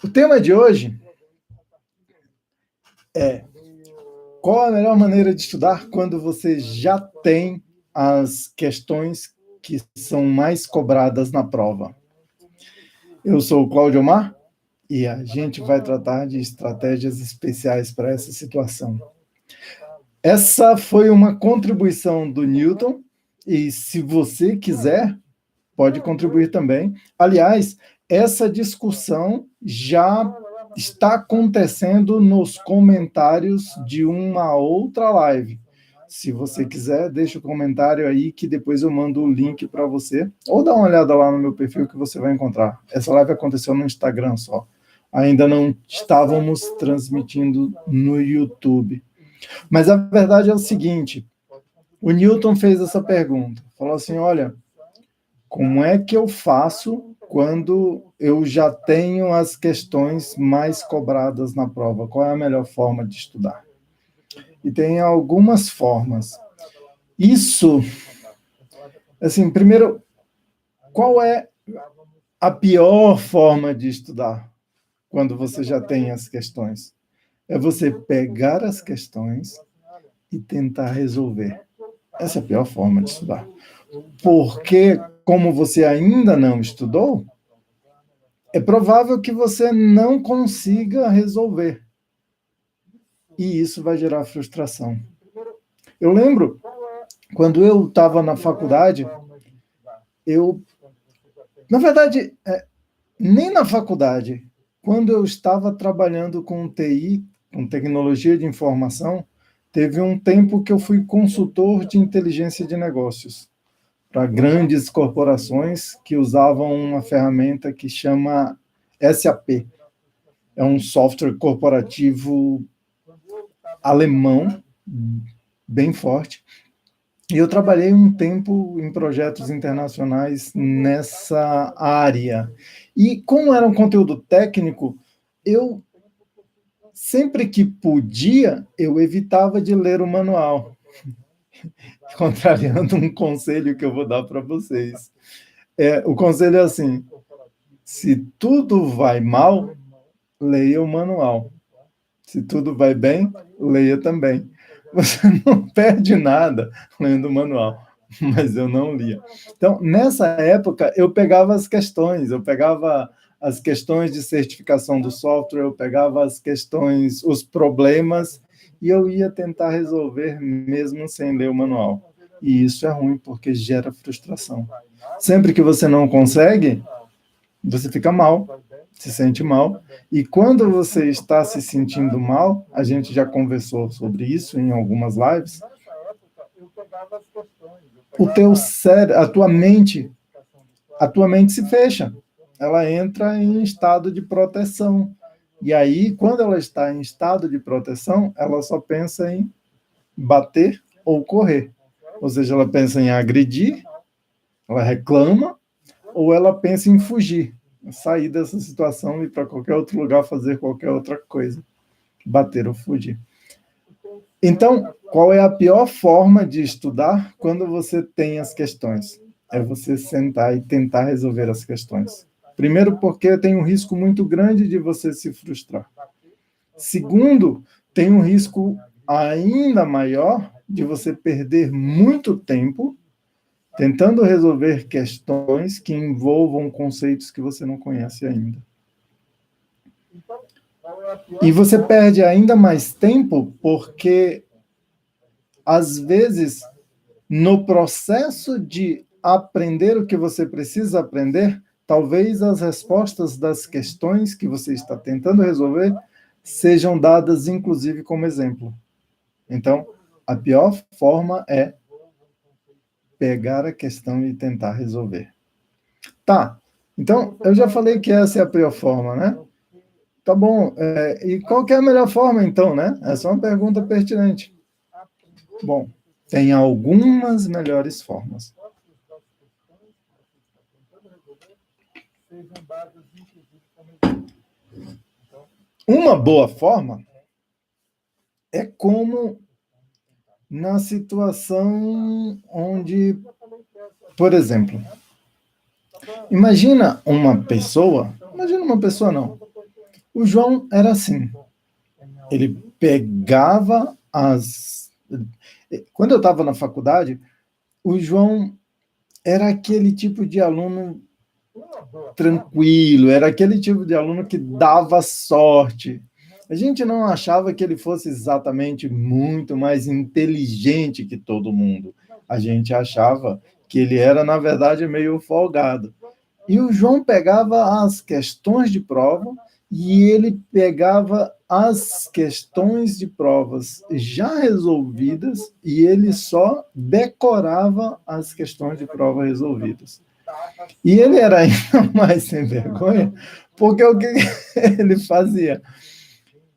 O tema de hoje é: qual a melhor maneira de estudar quando você já tem as questões que são mais cobradas na prova? Eu sou o Cláudio Omar e a gente vai tratar de estratégias especiais para essa situação. Essa foi uma contribuição do Newton e, se você quiser, pode contribuir também. Aliás, essa discussão já está acontecendo nos comentários de uma outra live. Se você quiser, deixa o comentário aí que depois eu mando o link para você. Ou dá uma olhada lá no meu perfil que você vai encontrar. Essa live aconteceu no Instagram só. Ainda não estávamos transmitindo no YouTube. Mas a verdade é o seguinte: o Newton fez essa pergunta. Falou assim, olha, como é que eu faço quando eu já tenho as questões mais cobradas na prova? Qual é a melhor forma de estudar? E tem algumas formas. Isso, assim, primeiro, qual é a pior forma de estudar quando você já tem as questões? É você pegar as questões e tentar resolver. Essa é a pior forma de estudar. Porque, como você ainda não estudou, é provável que você não consiga resolver. E isso vai gerar frustração. Eu lembro, quando eu estava na faculdade, na verdade, nem na faculdade, quando eu estava trabalhando com TI, com tecnologia de informação, teve um tempo que eu fui consultor de inteligência de negócios para grandes corporações que usavam uma ferramenta que chama SAP. É um software corporativo alemão, bem forte. E eu trabalhei um tempo em projetos internacionais nessa área. E como era um conteúdo técnico, eu sempre que podia, eu evitava de ler o manual, contrariando um conselho que eu vou dar para vocês. O conselho é assim: se tudo vai mal, leia o manual. Se tudo vai bem, leia também. Você não perde nada lendo o manual, mas eu não lia. Então, nessa época, eu pegava as questões de certificação do software, eu pegava as questões, os problemas, e eu ia tentar resolver mesmo sem ler o manual. E isso é ruim, porque gera frustração. Sempre que você não consegue, você fica mal, se sente mal. E quando você está se sentindo mal, a gente já conversou sobre isso em algumas lives, o teu cérebro, a tua mente se fecha. Ela entra em estado de proteção. E aí, quando ela está em estado de proteção, ela só pensa em bater ou correr. Ou seja, ela pensa em agredir, ela reclama, ou ela pensa em fugir, sair dessa situação e ir para qualquer outro lugar fazer qualquer outra coisa, bater ou fugir. Então, qual é a pior forma de estudar quando você tem as questões? É você sentar e tentar resolver as questões. Primeiro, porque tem um risco muito grande de você se frustrar. Segundo, tem um risco ainda maior de você perder muito tempo tentando resolver questões que envolvam conceitos que você não conhece ainda. E você perde ainda mais tempo porque, às vezes, no processo de aprender o que você precisa aprender, talvez as respostas das questões que você está tentando resolver sejam dadas, inclusive, como exemplo. Então, a pior forma é pegar a questão e tentar resolver. Tá, então eu já falei que essa é a pior forma, né? Tá bom, e qual que é a melhor forma então, né? Essa é uma pergunta pertinente. Bom, tem algumas melhores formas. Uma boa forma é como na situação onde, por exemplo, imagina uma pessoa não, O João era assim, ele pegava as... Quando eu estava na faculdade, o João era aquele tipo de aluno tranquilo, era aquele tipo de aluno que dava sorte. A gente não achava que ele fosse exatamente muito mais inteligente que todo mundo. A gente achava que ele era, na verdade, meio folgado. E o João pegava as questões de prova e ele pegava as questões de provas já resolvidas e ele só decorava as questões de prova resolvidas. E ele era ainda mais sem vergonha, porque o que ele fazia?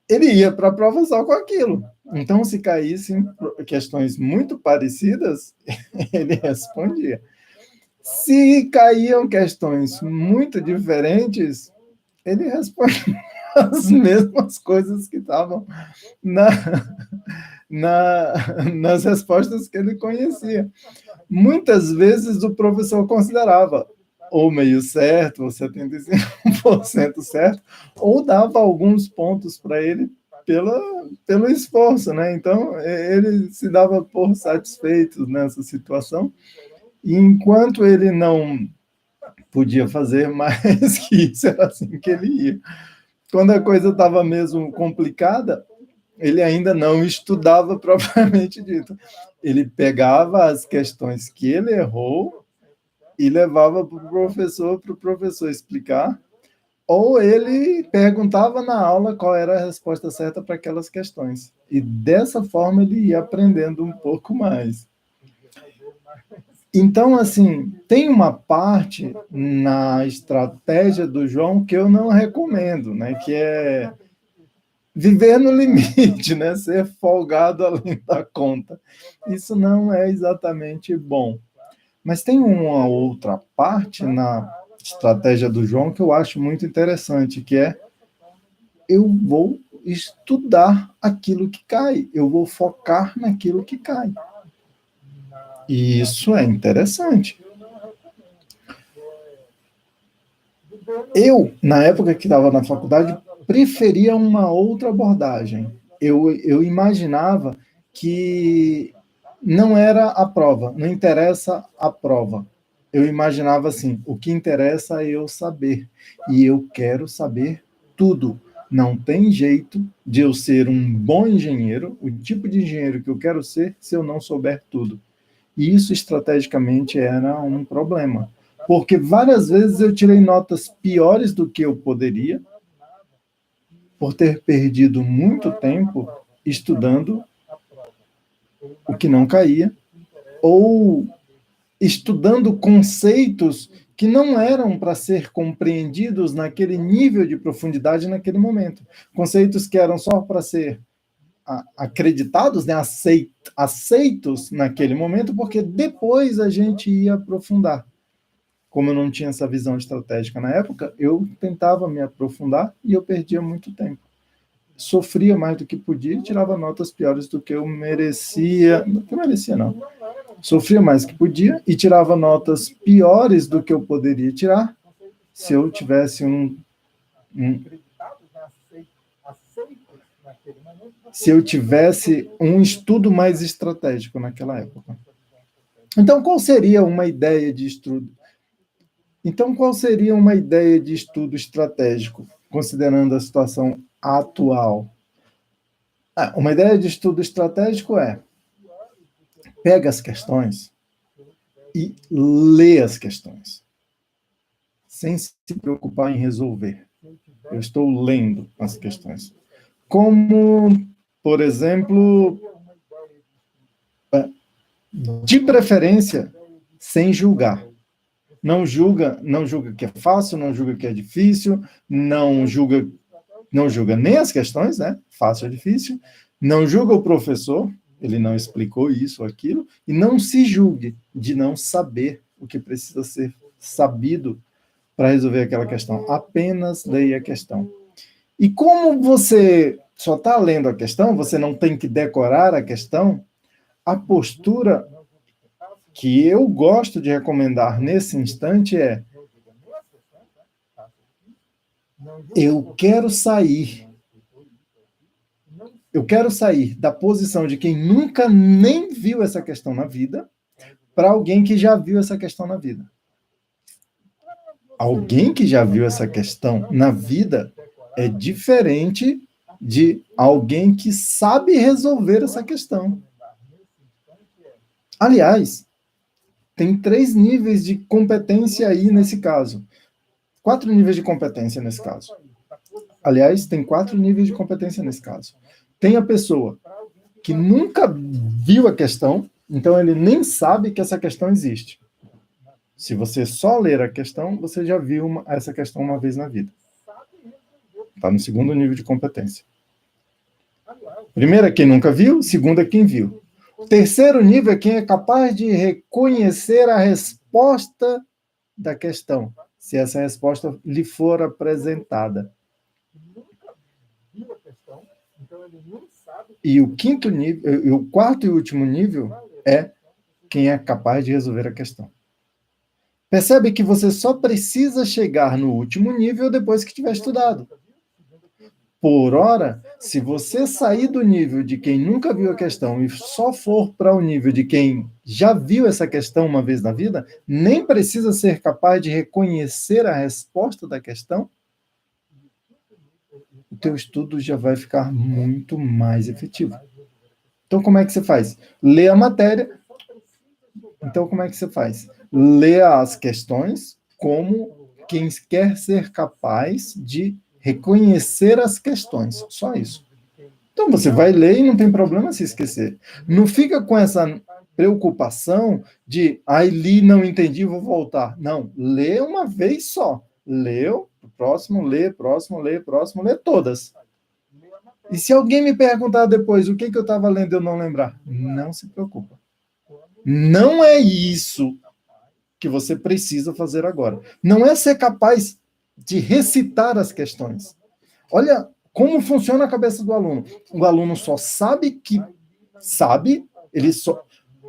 Ele ia para a prova só com aquilo. Então, se caíssem questões muito parecidas, ele respondia. Se caíam questões muito diferentes, ele respondia as mesmas coisas que estavam na, nas respostas que ele conhecia. Muitas vezes o professor considerava ou meio certo, ou 75% certo, ou dava alguns pontos para ele pelo esforço, né? Então, ele se dava por satisfeito nessa situação, e enquanto ele não podia fazer mais que isso, era assim que ele ia. Quando a coisa estava mesmo complicada, ele ainda não estudava propriamente dito. Ele pegava as questões que ele errou e levava para o professor explicar, ou ele perguntava na aula qual era a resposta certa para aquelas questões. E dessa forma ele ia aprendendo um pouco mais. Então, assim, tem uma parte na estratégia do João que eu não recomendo, né? Que é viver no limite, né? Ser folgado além da conta. Isso não é exatamente bom. Mas tem uma outra parte na estratégia do João que eu acho muito interessante, que é eu vou estudar aquilo que cai, eu vou focar naquilo que cai. E isso é interessante. Eu, na época que estava na faculdade, preferia uma outra abordagem. Eu imaginava que não era a prova, não interessa a prova. Eu imaginava assim, o que interessa é eu saber. E eu quero saber tudo. Não tem jeito de eu ser um bom engenheiro, o tipo de engenheiro que eu quero ser, se eu não souber tudo. E isso, estrategicamente, era um problema. Porque várias vezes eu tirei notas piores do que eu poderia, por ter perdido muito tempo estudando o que não caía, ou estudando conceitos que não eram para ser compreendidos naquele nível de profundidade naquele momento. Conceitos que eram só para ser acreditados, né, aceitos naquele momento, porque depois a gente ia aprofundar. Como eu não tinha essa visão estratégica na época, eu tentava me aprofundar e eu perdia muito tempo. Sofria mais do que podia e tirava notas piores do que eu merecia. Não que eu merecia, não. Sofria mais do que podia e tirava notas piores do que eu poderia tirar se eu tivesse se eu tivesse um estudo mais estratégico naquela época. Então, qual seria uma ideia de estudo? Então, qual seria uma ideia de estudo estratégico, considerando a situação atual? Uma ideia de estudo estratégico é: pega as questões e lê as questões, sem se preocupar em resolver. Eu estou lendo as questões. Como, por exemplo, de preferência, sem julgar. Não julga que é fácil, não julga que é difícil, não julga nem as questões, né? Fácil ou difícil, não julga o professor, ele não explicou isso ou aquilo, e não se julgue de não saber o que precisa ser sabido para resolver aquela questão. Apenas leia a questão. E como você só está lendo a questão, você não tem que decorar a questão, a postura que eu gosto de recomendar nesse instante é: Eu quero sair. Eu quero sair da posição de quem nunca nem viu essa questão na vida para alguém que já viu essa questão na vida. Alguém que já viu essa questão na vida é diferente de alguém que sabe resolver essa questão. Aliás, tem 3 níveis de competência aí nesse caso. 4 níveis de competência nesse caso. Aliás, tem 4 níveis de competência nesse caso. Tem a pessoa que nunca viu a questão, então ele nem sabe que essa questão existe. Se você só ler a questão, você já viu essa questão uma vez na vida. Está no 2º nível de competência. Primeiro é quem nunca viu, segundo é quem viu. O 3º nível é quem é capaz de reconhecer a resposta da questão, se essa resposta lhe for apresentada. E o 5º nível, o 4º e último nível é quem é capaz de resolver a questão. Percebe que você só precisa chegar no último nível depois que tiver estudado. Por ora, se você sair do nível de quem nunca viu a questão e só for para o nível de quem já viu essa questão uma vez na vida, nem precisa ser capaz de reconhecer a resposta da questão, o teu estudo já vai ficar muito mais efetivo. Então, como é que você faz? Lê a matéria. Então, como é que você faz? Lê as questões como quem quer ser capaz de reconhecer as questões. Só isso. Então, você vai ler e não tem problema se esquecer. Não fica com essa preocupação de, li, não entendi, vou voltar. Não, lê uma vez só. Leu, próximo, lê todas. E se alguém me perguntar depois o que eu estava lendo e eu não lembrar, não se preocupa. Não é isso que você precisa fazer agora. Não é ser capaz de recitar as questões. Olha como funciona a cabeça do aluno. O aluno só sabe que sabe,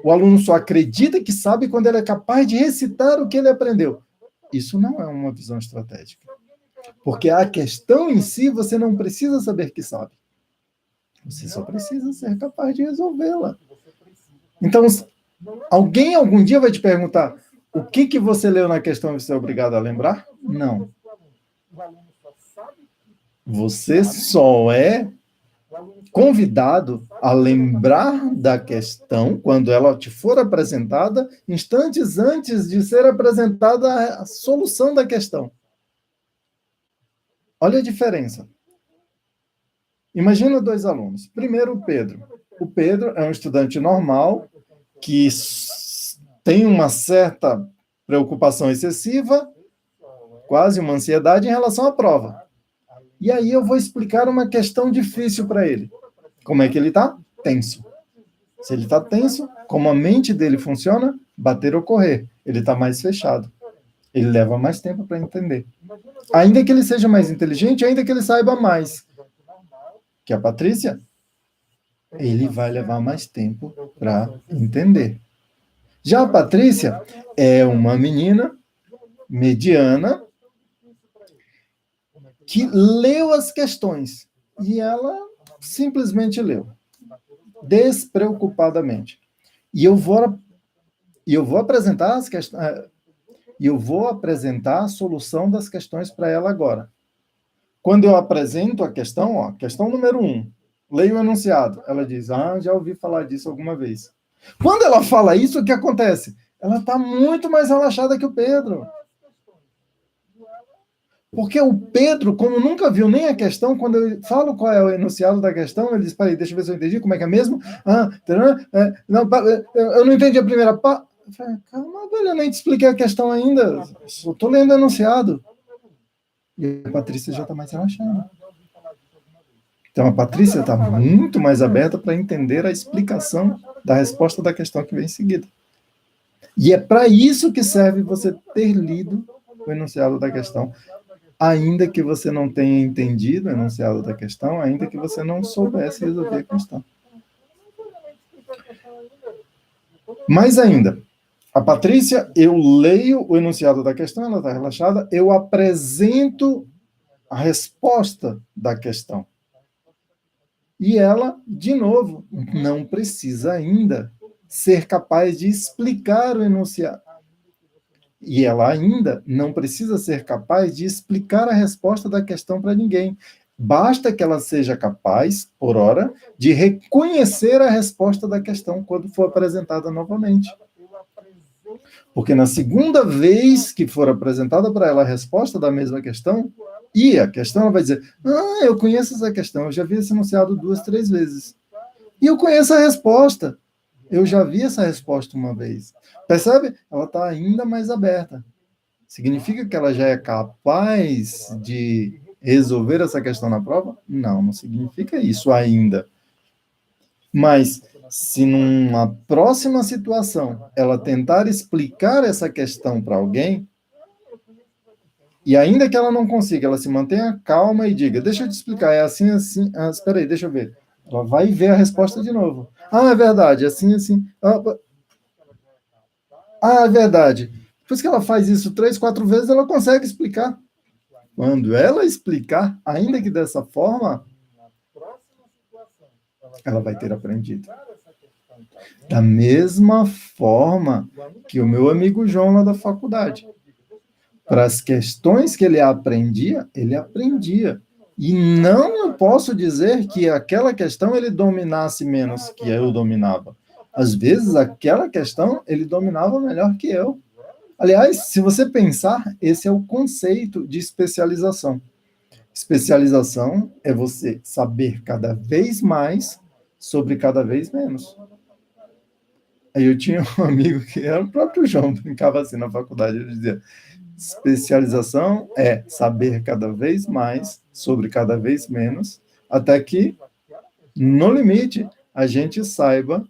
o aluno só acredita que sabe quando ele é capaz de recitar o que ele aprendeu. Isso não é uma visão estratégica. Porque a questão em si, você não precisa saber que sabe. Você só precisa ser capaz de resolvê-la. Então, alguém algum dia vai te perguntar o que você leu na questão e você é obrigado a lembrar? Não. Você só é convidado a lembrar da questão quando ela te for apresentada, instantes antes de ser apresentada a solução da questão. Olha a diferença. Imagina 2 alunos. Primeiro, o Pedro. O Pedro é um estudante normal que tem uma certa preocupação excessiva, quase uma ansiedade em relação à prova. E aí eu vou explicar uma questão difícil para ele. Como é que ele está? Tenso. Se ele está tenso, como a mente dele funciona, bater ou correr. Ele está mais fechado. Ele leva mais tempo para entender. Ainda que ele seja mais inteligente, ainda que ele saiba mais que a Patrícia, ele vai levar mais tempo para entender. Já a Patrícia é uma menina mediana que leu as questões e ela simplesmente leu, despreocupadamente. E eu vou apresentar as questões, e eu vou apresentar a solução das questões para ela agora. Quando eu apresento a questão, questão número 1, leio o enunciado. Ela diz, já ouvi falar disso alguma vez. Quando ela fala isso, o que acontece? Ela está muito mais relaxada que o Pedro. Porque o Pedro, como nunca viu nem a questão, quando eu falo qual é o enunciado da questão, ele diz, peraí, deixa eu ver se eu entendi, como é que é mesmo? Eu não entendi a primeira parte. Calma, velho, eu nem te expliquei a questão ainda. Só estou lendo o enunciado. E a Patrícia já está mais relaxada. Então, a Patrícia está muito mais aberta para entender a explicação da resposta da questão que vem em seguida. E é para isso que serve você ter lido o enunciado da questão, ainda que você não tenha entendido o enunciado da questão, ainda que você não soubesse resolver a questão. Mais ainda, a Patrícia, eu leio o enunciado da questão, ela está relaxada, eu apresento a resposta da questão. E ela, de novo, não precisa ainda ser capaz de explicar o enunciado. E ela ainda não precisa ser capaz de explicar a resposta da questão para ninguém. Basta que ela seja capaz, por hora, de reconhecer a resposta da questão quando for apresentada novamente. Porque na segunda vez que for apresentada para ela a resposta da mesma questão, e a questão ela vai dizer: ah, eu conheço essa questão, eu já vi esse enunciado 2, 3 vezes. E eu conheço a resposta. Eu já vi essa resposta uma vez. Percebe? Ela está ainda mais aberta. Significa que ela já é capaz de resolver essa questão na prova? Não, não significa isso ainda. Mas, se numa próxima situação ela tentar explicar essa questão para alguém, e ainda que ela não consiga, ela se mantenha calma e diga: deixa eu te explicar, é assim, assim. Ah, espera aí, deixa eu ver. Ela vai ver a resposta de novo. Ah, é verdade, assim, assim. Ah, é verdade. Depois que ela faz isso 3, 4 vezes, ela consegue explicar. Quando ela explicar, ainda que dessa forma, ela vai ter aprendido. Da mesma forma que o meu amigo João lá da faculdade. Para as questões que ele aprendia, ele aprendia. E não posso dizer que aquela questão ele dominasse menos que eu dominava. Às vezes, aquela questão ele dominava melhor que eu. Aliás, se você pensar, esse é o conceito de especialização. Especialização é você saber cada vez mais sobre cada vez menos. Aí eu tinha um amigo que era o próprio João, brincava assim na faculdade, ele dizia: especialização é saber cada vez mais sobre cada vez menos, até que, no limite, a gente saiba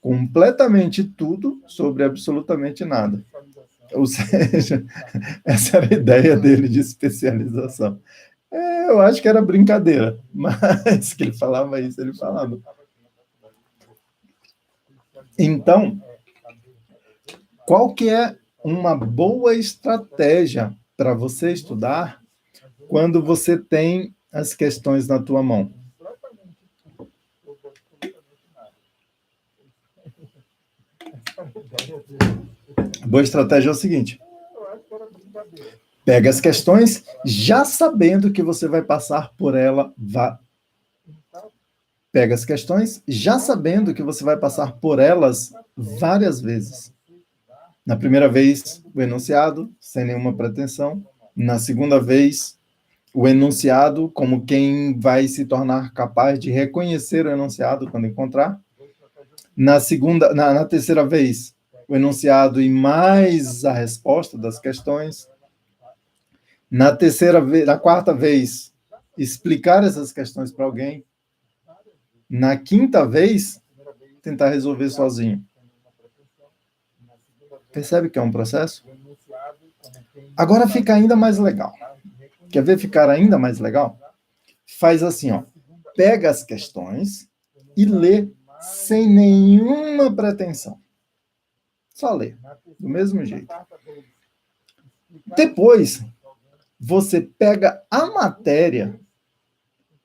completamente tudo sobre absolutamente nada. Ou seja, essa era a ideia dele de especialização. Eu acho que era brincadeira, mas que ele falava isso, ele falava. Então, qual que é uma boa estratégia para você estudar quando você tem as questões na tua mão? A boa estratégia é o seguinte: pega as questões já sabendo que você vai passar por ela. Pega as questões já sabendo que você vai passar por elas várias vezes. Na primeira vez, o enunciado, sem nenhuma pretensão. Na segunda vez, o enunciado, como quem vai se tornar capaz de reconhecer o enunciado quando encontrar. Na terceira vez, o enunciado e mais a resposta das questões. Na quarta vez, explicar essas questões para alguém. Na quinta vez, tentar resolver sozinho. Percebe que é um processo? Agora fica ainda mais legal. Quer ver ficar ainda mais legal? Faz assim, ó. Pega as questões e lê sem nenhuma pretensão. Só lê, do mesmo jeito. Depois, você pega a matéria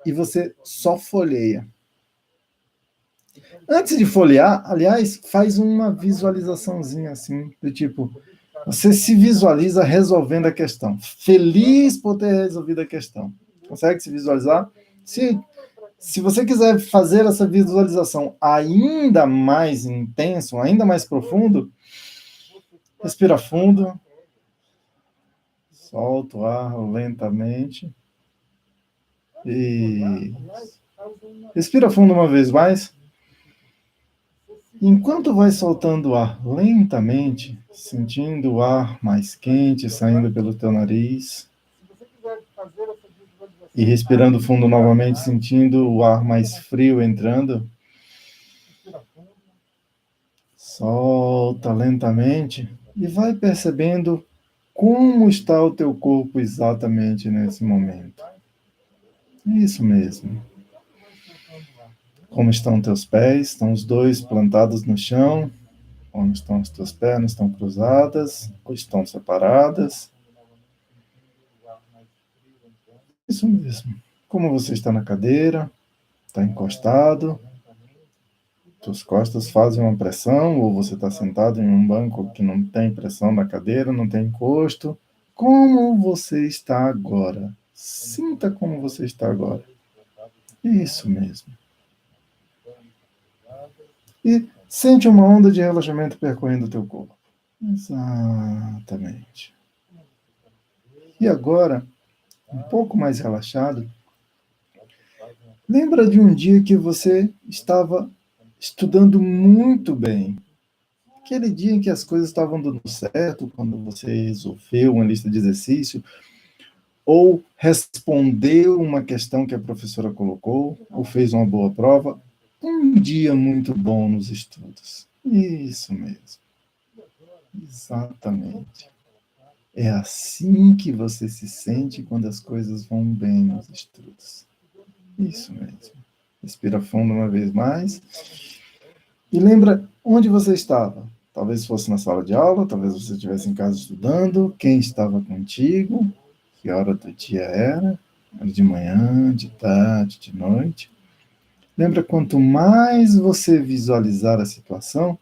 e você só folheia. Antes de folhear, aliás, faz uma visualizaçãozinha assim, do tipo, você se visualiza resolvendo a questão, feliz por ter resolvido a questão. Consegue se visualizar? Se você quiser fazer essa visualização ainda mais intenso, ainda mais profundo, respira fundo, solta o ar lentamente e respira fundo uma vez mais. Enquanto vai soltando o ar lentamente, sentindo o ar mais quente saindo pelo teu nariz, e respirando fundo novamente, sentindo o ar mais frio entrando, solta lentamente e vai percebendo como está o teu corpo exatamente nesse momento. Isso mesmo. Como estão teus pés? Estão os dois plantados no chão? Como estão as tuas pernas? Estão cruzadas ou estão separadas? Isso mesmo. Como você está na cadeira, está encostado, suas costas fazem uma pressão, ou você está sentado em um banco que não tem pressão da cadeira, não tem encosto. Como você está agora? Sinta como você está agora. Isso mesmo. E sente uma onda de relaxamento percorrendo o teu corpo. Exatamente. E agora, um pouco mais relaxado, lembra de um dia que você estava estudando muito bem. Aquele dia em que as coisas estavam dando certo, quando você resolveu uma lista de exercício, ou respondeu uma questão que a professora colocou, ou fez uma boa prova. Um dia muito bom nos estudos. Isso mesmo. Exatamente. É assim que você se sente quando as coisas vão bem nos estudos. Isso mesmo. Respira fundo uma vez mais. E lembra onde você estava. Talvez fosse na sala de aula, talvez você estivesse em casa estudando, quem estava contigo, que hora do dia era de manhã, de tarde, de noite. Lembra, quanto mais você visualizar a situação,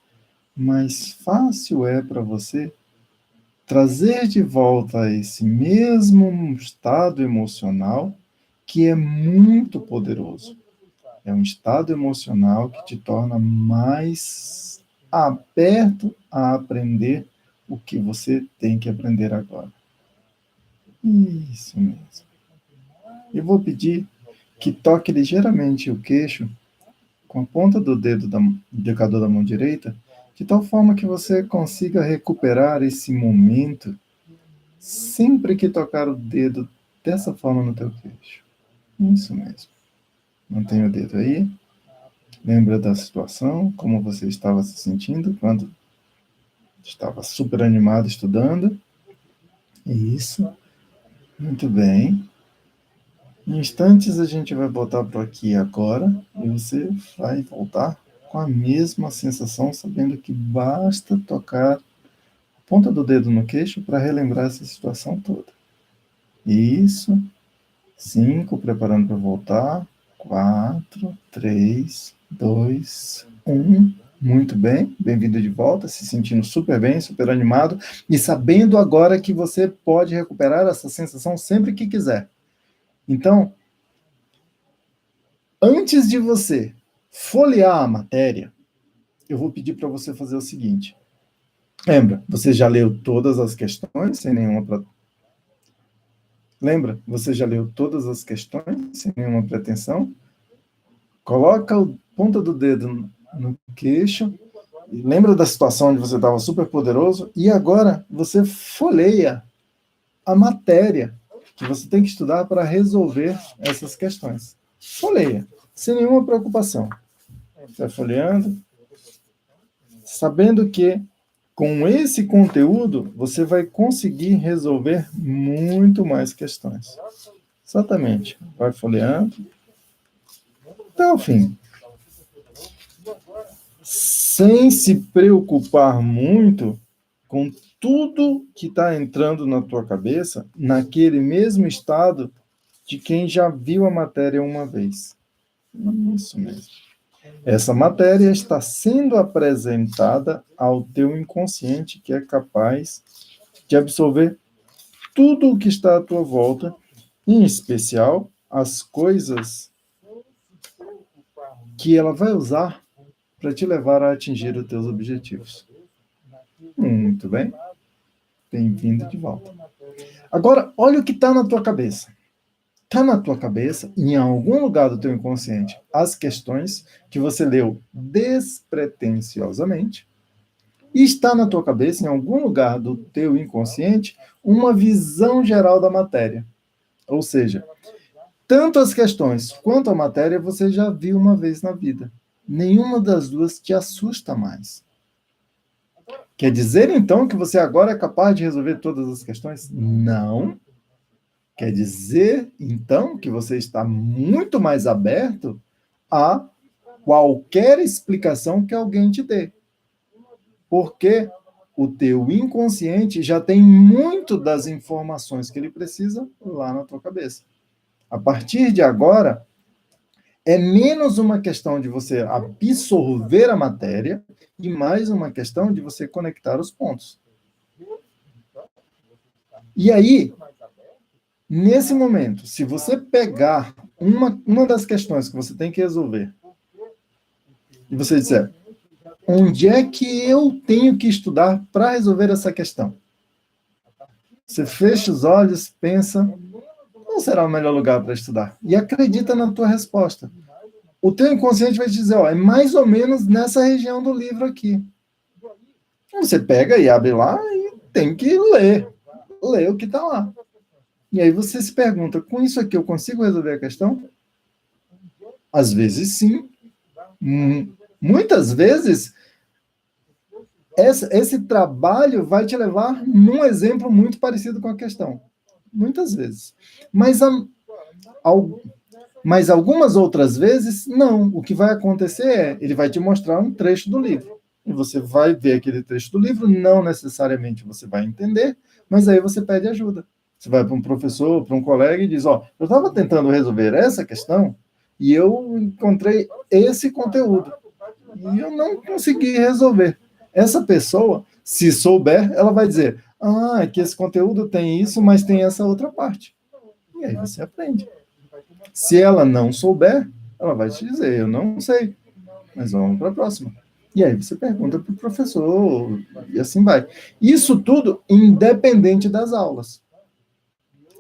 mais fácil é para você trazer de volta esse mesmo estado emocional que é muito poderoso. É um estado emocional que te torna mais aberto a aprender o que você tem que aprender agora. Isso mesmo. Eu vou pedir que toque ligeiramente o queixo com a ponta do dedo do indicador da mão direita, de tal forma que você consiga recuperar esse momento sempre que tocar o dedo dessa forma no teu queixo. Isso mesmo. Mantenha o dedo aí. Lembra da situação, como você estava se sentindo quando estava super animado estudando. Isso. Muito bem. Em instantes a gente vai voltar para aqui agora e você vai voltar com a mesma sensação, sabendo que basta tocar a ponta do dedo no queixo para relembrar essa situação toda. Isso. 5, preparando para voltar. 4, 3, 2, 1. Muito bem, bem-vindo de volta, se sentindo super bem, super animado e sabendo agora que você pode recuperar essa sensação sempre que quiser. Então, antes de você folhear a matéria, eu vou pedir para você fazer o seguinte. Lembra, você já leu todas as questões sem nenhuma Lembra, você já leu todas as questões sem nenhuma pretensão? Coloca a ponta do dedo no queixo, lembra da situação onde você estava super poderoso, e agora você folheia a matéria que você tem que estudar para resolver essas questões. Folheia, sem nenhuma preocupação. Você vai folheando, sabendo que com esse conteúdo você vai conseguir resolver muito mais questões. Exatamente. Vai folheando até o fim. Sem se preocupar muito com tudo que está entrando na tua cabeça, naquele mesmo estado de quem já viu a matéria uma vez. Isso mesmo. Essa matéria está sendo apresentada ao teu inconsciente, que é capaz de absorver tudo o que está à tua volta, em especial as coisas que ela vai usar para te levar a atingir os teus objetivos. Muito bem. Bem-vindo de volta. Agora, olha o que está na tua cabeça. Está na tua cabeça, em algum lugar do teu inconsciente, as questões que você leu despretensiosamente, e está na tua cabeça, em algum lugar do teu inconsciente, uma visão geral da matéria. Ou seja, tanto as questões quanto a matéria você já viu uma vez na vida. Nenhuma das duas te assusta mais. Quer dizer, então, que você agora é capaz de resolver todas as questões? Não. Quer dizer, então, que você está muito mais aberto a qualquer explicação que alguém te dê. Porque o teu inconsciente já tem muito das informações que ele precisa lá na tua cabeça. A partir de agora, é menos uma questão de você absorver a matéria e mais uma questão de você conectar os pontos. E aí, nesse momento, se você pegar uma das questões que você tem que resolver e você disser, onde é que eu tenho que estudar para resolver essa questão? Você fecha os olhos, pensa, qual será o melhor lugar para estudar? E acredita na tua resposta. O teu inconsciente vai te dizer, ó, é mais ou menos nessa região do livro aqui. Você pega e abre lá e tem que ler o que está lá. E aí você se pergunta, com isso aqui eu consigo resolver a questão? Às vezes sim. Muitas vezes, esse trabalho vai te levar num exemplo muito parecido com a questão. Muitas vezes. Mas algumas outras vezes, não. O que vai acontecer é, ele vai te mostrar um trecho do livro. E você vai ver aquele trecho do livro, não necessariamente você vai entender, mas aí você pede ajuda. Você vai para um professor, para um colega e diz, ó, eu estava tentando resolver essa questão e eu encontrei esse conteúdo. E eu não consegui resolver. Essa pessoa, se souber, ela vai dizer, é que esse conteúdo tem isso, mas tem essa outra parte. E aí você aprende. Se ela não souber, ela vai te dizer, eu não sei, mas vamos para a próxima. E aí você pergunta para o professor, e assim vai. Isso tudo independente das aulas.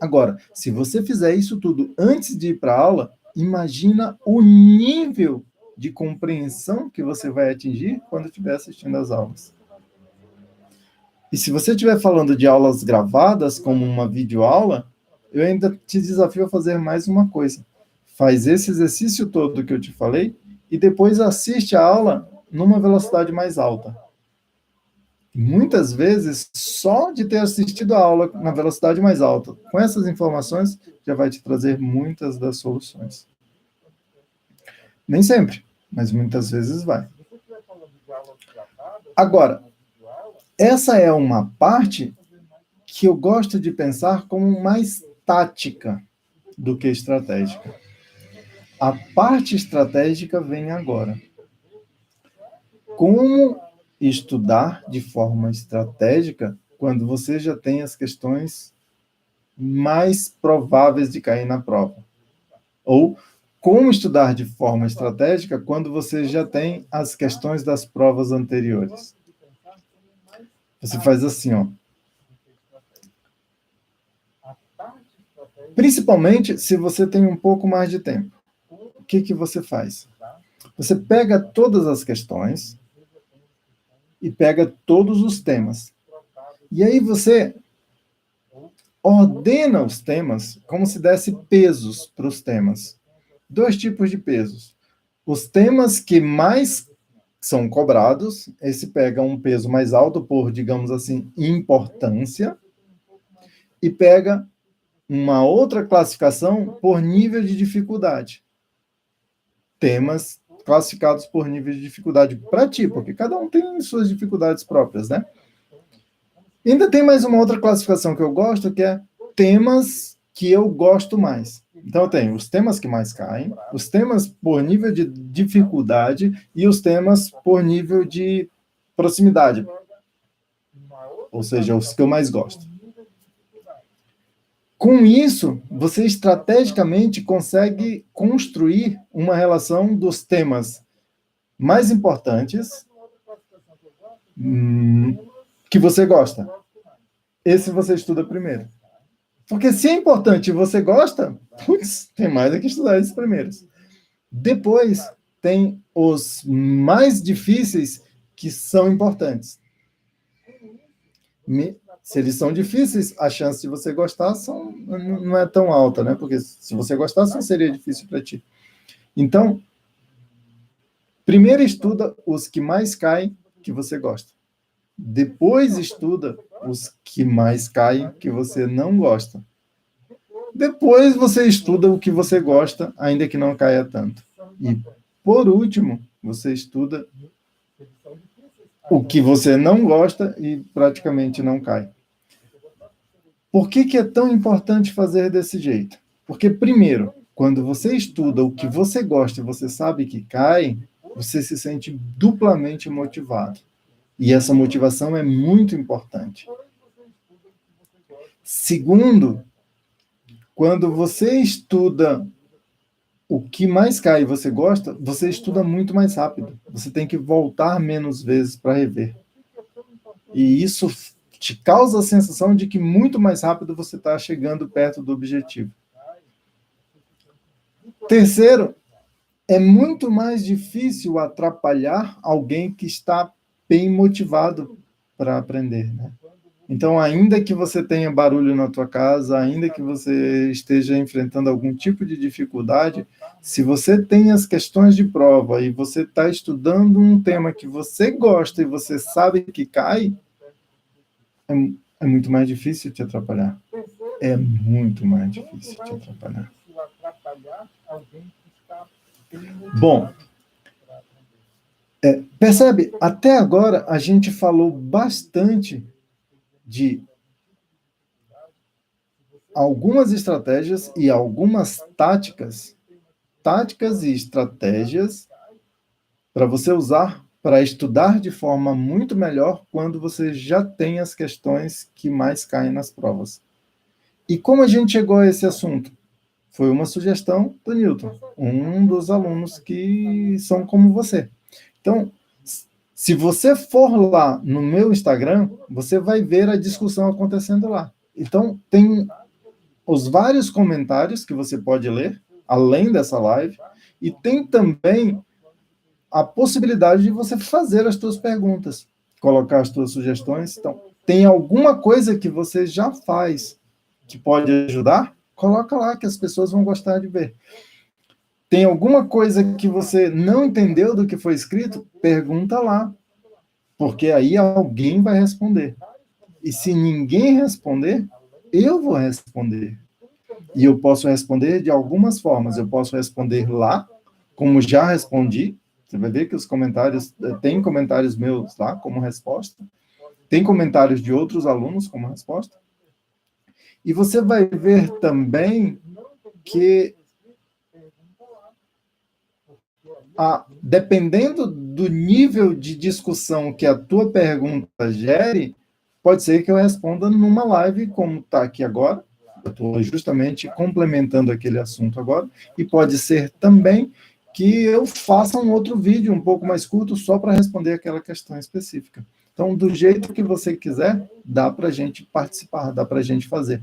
Agora, se você fizer isso tudo antes de ir para a aula, imagina o nível de compreensão que você vai atingir quando estiver assistindo às aulas. E se você estiver falando de aulas gravadas, como uma videoaula, eu ainda te desafio a fazer mais uma coisa. Faz esse exercício todo que eu te falei e depois assiste a aula numa velocidade mais alta. Muitas vezes, só de ter assistido a aula na velocidade mais alta, com essas informações, já vai te trazer muitas das soluções. Nem sempre, mas muitas vezes vai. Agora, essa é uma parte que eu gosto de pensar como mais tática do que estratégica. A parte estratégica vem agora. Como estudar de forma estratégica quando você já tem as questões mais prováveis de cair na prova? Ou como estudar de forma estratégica quando você já tem as questões das provas anteriores? Você faz assim, ó. Principalmente se você tem um pouco mais de tempo. O que você faz? Você pega todas as questões e pega todos os temas. E aí você ordena os temas como se desse pesos para os temas. 2 tipos de pesos. Os temas que mais são cobrados, esse pega um peso mais alto por, digamos assim, importância, e pega uma outra classificação por nível de dificuldade. Temas classificados por nível de dificuldade para ti, porque cada um tem suas dificuldades próprias, né? E ainda tem mais uma outra classificação que eu gosto, que é temas que eu gosto mais. Então, eu tenho os temas que mais caem, os temas por nível de dificuldade e os temas por nível de proximidade. Ou seja, os que eu mais gosto. Com isso, você estrategicamente consegue construir uma relação dos temas mais importantes que você gosta. Esse você estuda primeiro. Porque se é importante e você gosta, tem mais é que estudar esses primeiros. Depois, tem os mais difíceis que são importantes. Se eles são difíceis, a chance de você gostar não é tão alta, né? Porque se você gostasse, não seria difícil para ti. Então, primeiro estuda os que mais caem, que você gosta. Depois estuda os que mais caem, que você não gosta. Depois você estuda o que você gosta, ainda que não caia tanto. E, por último, você estuda o que você não gosta e praticamente não cai. Por que é tão importante fazer desse jeito? Porque, primeiro, quando você estuda o que você gosta e você sabe que cai, você se sente duplamente motivado. E essa motivação é muito importante. Segundo, quando você estuda o que mais cai e você gosta, você estuda muito mais rápido. Você tem que voltar menos vezes para rever. E isso te causa a sensação de que muito mais rápido você está chegando perto do objetivo. Terceiro, é muito mais difícil atrapalhar alguém que está bem motivado para aprender, né? Então, ainda que você tenha barulho na tua casa, ainda que você esteja enfrentando algum tipo de dificuldade, se você tem as questões de prova e você está estudando um tema que você gosta e você sabe que cai, é muito mais difícil te atrapalhar. É muito mais difícil te atrapalhar. Bom, percebe? Até agora a gente falou bastante de algumas estratégias e algumas táticas e estratégias para você usar para estudar de forma muito melhor quando você já tem as questões que mais caem nas provas. E como a gente chegou a esse assunto? Foi uma sugestão do Newton, um dos alunos que são como você. Então, se você for lá no meu Instagram, você vai ver a discussão acontecendo lá. Então, tem os vários comentários que você pode ler, além dessa live, e tem também a possibilidade de você fazer as suas perguntas, colocar as suas sugestões. Então, tem alguma coisa que você já faz que pode ajudar? Coloca lá, que as pessoas vão gostar de ver. Tem alguma coisa que você não entendeu do que foi escrito? Pergunta lá, porque aí alguém vai responder. E se ninguém responder, eu vou responder. E eu posso responder de algumas formas. Eu posso responder lá, como já respondi. Você vai ver que os comentários, tem comentários meus lá como resposta. Tem comentários de outros alunos como resposta. E você vai ver também que, dependendo do nível de discussão que a tua pergunta gere, pode ser que eu responda numa live, como está aqui agora. Eu estou justamente complementando aquele assunto agora. E pode ser também que eu faça um outro vídeo um pouco mais curto só para responder aquela questão específica. Então, do jeito que você quiser, dá para a gente participar, dá para a gente fazer.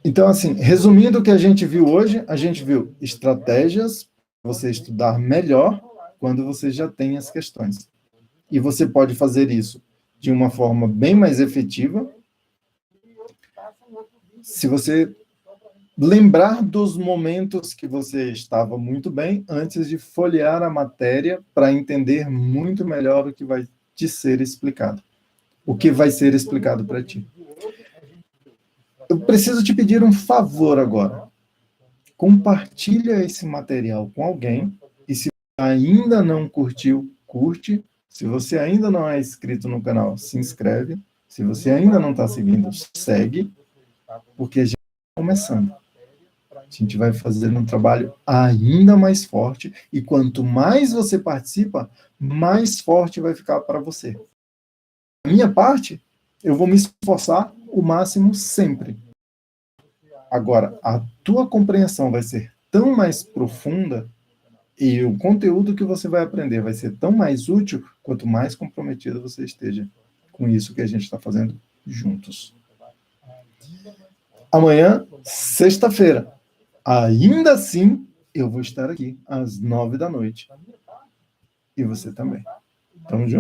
Então, assim, resumindo o que a gente viu hoje, a gente viu estratégias para você estudar melhor quando você já tem as questões. E você pode fazer isso de uma forma bem mais efetiva se você lembrar dos momentos que você estava muito bem antes de folhear a matéria para entender muito melhor o que vai te ser explicado. O que vai ser explicado para ti. Eu preciso te pedir um favor agora. Compartilha esse material com alguém e se ainda não curtiu, curte. Se você ainda não é inscrito no canal, se inscreve. Se você ainda não está seguindo, segue, porque a gente está começando. A gente vai fazer um trabalho ainda mais forte e quanto mais você participa, mais forte vai ficar para você. Da minha parte, eu vou me esforçar o máximo sempre. Agora, a tua compreensão vai ser tão mais profunda e o conteúdo que você vai aprender vai ser tão mais útil quanto mais comprometido você esteja com isso que a gente está fazendo juntos. Amanhã, sexta-feira, ainda assim, eu vou estar aqui às 9 da noite. E você também. Tamo junto?